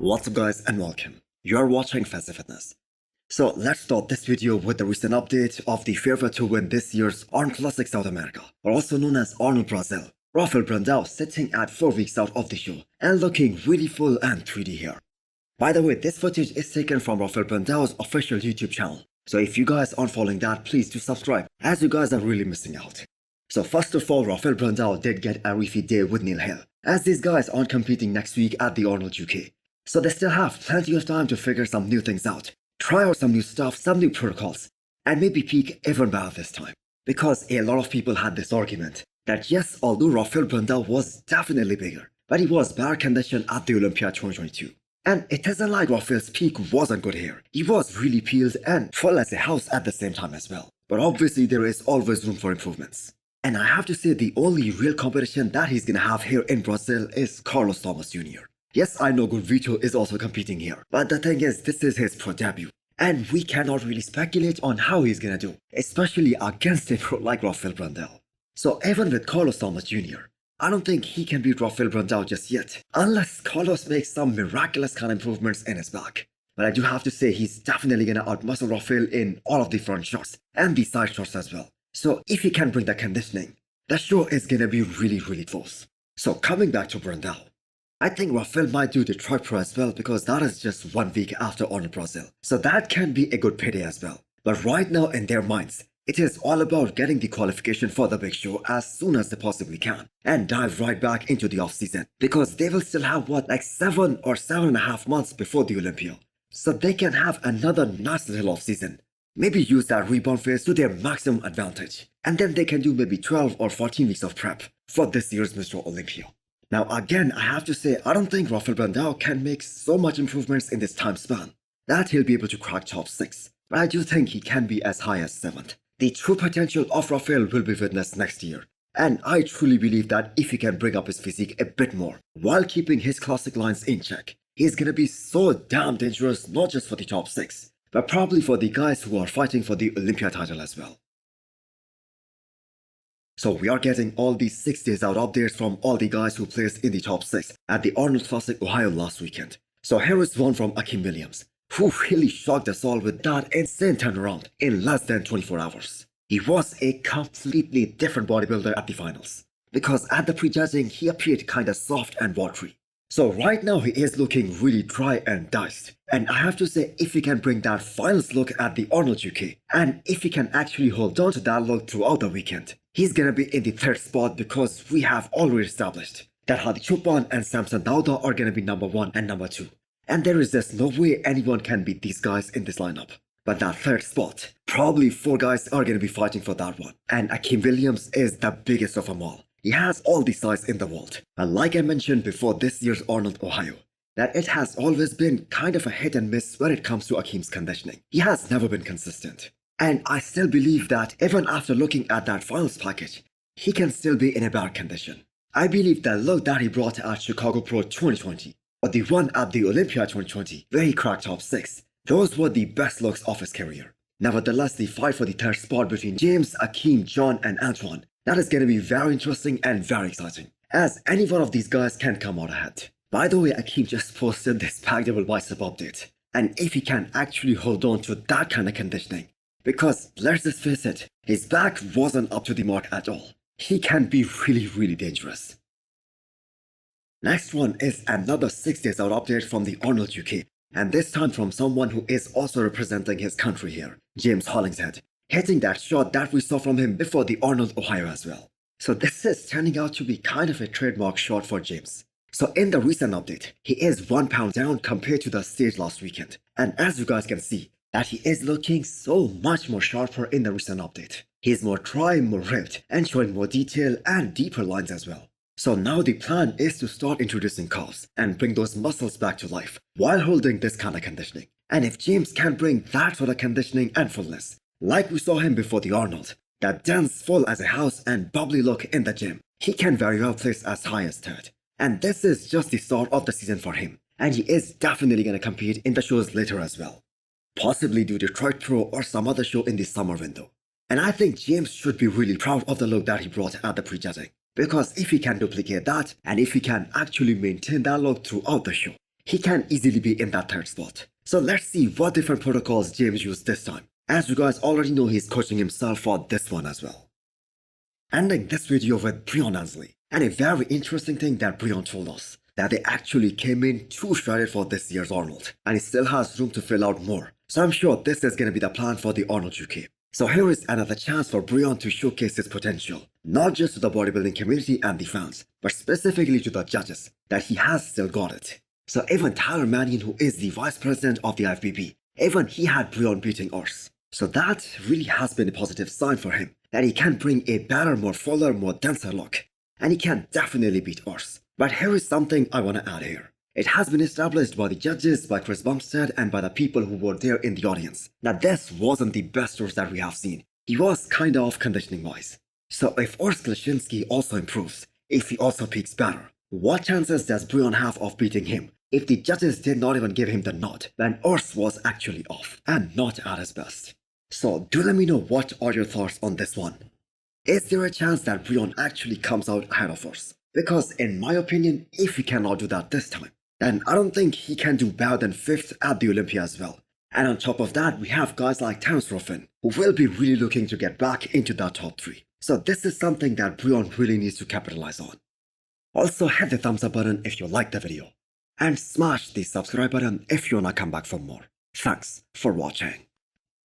What's up guys and welcome. You're watching Fazi Fitness. So let's start this video with the recent update of the favorite to win this year's Arnold Classic South America, or also known as Arnold Brazil. Rafael Brandao sitting at 4 weeks out of the show and looking really full and 3D here. By the way, this footage is taken from Rafael Brandao's official YouTube channel. So if you guys aren't following that, please do subscribe, as you guys are really missing out. So first of all, Rafael Brandao did get a refeed day with Neil Hill, as these guys aren't competing next week at the Arnold UK. So they still have plenty of time to figure some new things out, try out some new stuff, some new protocols, and maybe peak even better this time. Because a lot of people had this argument that yes, although Rafael Brandao was definitely bigger, but he was better conditioned at the Olympia 2022. And it isn't like Rafael's peak wasn't good here. He was really peeled and full as a house at the same time as well. But obviously there is always room for improvements. And I have to say the only real competition that he's gonna have here in Brazil is Carlos Thomas Jr. Yes, I know Goodvito is also competing here, but the thing is, this is his pro debut, and we cannot really speculate on how he's gonna do, especially against a pro like Rafael Brandao. So even with Carlos Thomas Jr., I don't think he can beat Rafael Brandao just yet, unless Carlos makes some miraculous kind of improvements in his back. But I do have to say he's definitely gonna outmuscle Rafael in all of the front shots and the side shots as well. So if he can bring the conditioning, the show is gonna be really close. So coming back to Brandao, I think Rafael might do Detroit Pro as well because that is just 1 week after Arnold Brazil. So that can be a good payday as well. But right now in their minds, it is all about getting the qualification for the big show as soon as they possibly can and dive right back into the off-season because they will still have like 7 or 7.5 months before the Olympia. So they can have another nice little off-season. Maybe use that rebound phase to their maximum advantage. And then they can do maybe 12 or 14 weeks of prep for this year's Mr. Olympia. Now again, I have to say, I don't think Rafael Brandao can make so much improvements in this time span that he'll be able to crack top 6, but I do think he can be as high as 7th. The true potential of Rafael will be witnessed next year, and I truly believe that if he can bring up his physique a bit more while keeping his classic lines in check, he's gonna be so damn dangerous not just for the top 6, but probably for the guys who are fighting for the Olympia title as well. So we are getting all these 6 days out updates from all the guys who placed in the top 6 at the Arnold Classic Ohio last weekend. So here is one from Akim Williams, who really shocked us all with that insane turnaround in less than 24 hours. He was a completely different bodybuilder at the finals, because at the prejudging he appeared kinda soft and watery. So right now he is looking really dry and diced, and I have to say if he can bring that finals look at the Arnold UK, and if he can actually hold on to that look throughout the weekend, he's gonna be in the 3rd spot because we have already established that Hadi Choopan and Samson Dauda are gonna be number 1 and number 2. And there is just no way anyone can beat these guys in this lineup. But that 3rd spot, probably 4 guys are gonna be fighting for that one. And Akim Williams is the biggest of them all. He has all the size in the world. And like I mentioned before this year's Arnold Ohio, that it has always been kind of a hit and miss when it comes to Akim's conditioning. He has never been consistent. And I still believe that even after looking at that finals package, he can still be in a bad condition. I believe the look that he brought at Chicago Pro 2020, or the one at the Olympia 2020, where he cracked top 6, those were the best looks of his career. Nevertheless, the fight for the 3rd spot between James, Akim, John and Antoine, that is going to be very interesting and very exciting, as any one of these guys can come out ahead. By the way, Akim just posted this packed double bicep update, and if he can actually hold on to that kind of conditioning, because let's just face it, his back wasn't up to the mark at all, he can be really dangerous. Next one is another 6 days out update from the Arnold UK, and this time from someone who is also representing his country here, James Hollingshead, hitting that shot that we saw from him before the Arnold Ohio as well. So this is turning out to be kind of a trademark shot for James. So in the recent update, he is 1 pound down compared to the stage last weekend, and as you guys can see, that he is looking so much more sharper in the recent update. He is more dry, more ripped, and showing more detail and deeper lines as well. So now the plan is to start introducing calves and bring those muscles back to life while holding this kind of conditioning. And if James can bring that sort of conditioning and fullness, like we saw him before the Arnold, that dense, full as a house and bubbly look in the gym, he can very well place as high as 3rd. And this is just the start of the season for him, and he is definitely gonna compete in the shows later as well. Possibly do Detroit Pro or some other show in the summer window. And I think James should be really proud of the look that he brought at the prejudging, because if he can duplicate that, and if he can actually maintain that look throughout the show, he can easily be in that third spot. So let's see what different protocols James used this time. As you guys already know, he's coaching himself for this one as well. Ending this video with Brion Ansley. And a very interesting thing that Brion told us, that they actually came in too shredded for this year's Arnold, and he still has room to fill out more. So I'm sure this is going to be the plan for the Arnold UK. So here is another chance for Brion to showcase his potential, not just to the bodybuilding community and the fans, but specifically to the judges, that he has still got it. So even Tyler Mannion, who is the vice president of the IFBB, even he had Brion beating Urs. So that really has been a positive sign for him, that he can bring a better, more fuller, more denser look. And he can definitely beat Urs. But here is something I want to add here. It has been established by the judges, by Chris Bumstead, and by the people who were there in the audience, that this wasn't the best Urs that we have seen. He was kinda off conditioning-wise. So if Urs Klashinsky also improves, if he also peaks better, what chances does Brion have of beating him? If the judges did not even give him the nod, then Urs was actually off, and not at his best. So do let me know what are your thoughts on this one. Is there a chance that Brion actually comes out ahead of Urs? Because in my opinion, if he cannot do that this time, then I don't think he can do better than 5th at the Olympia as well. And on top of that, we have guys like Terence Ruffin, who will be really looking to get back into that top 3. So this is something that Brion really needs to capitalize on. Also hit the thumbs up button if you liked the video. And smash the subscribe button if you wanna come back for more. Thanks for watching.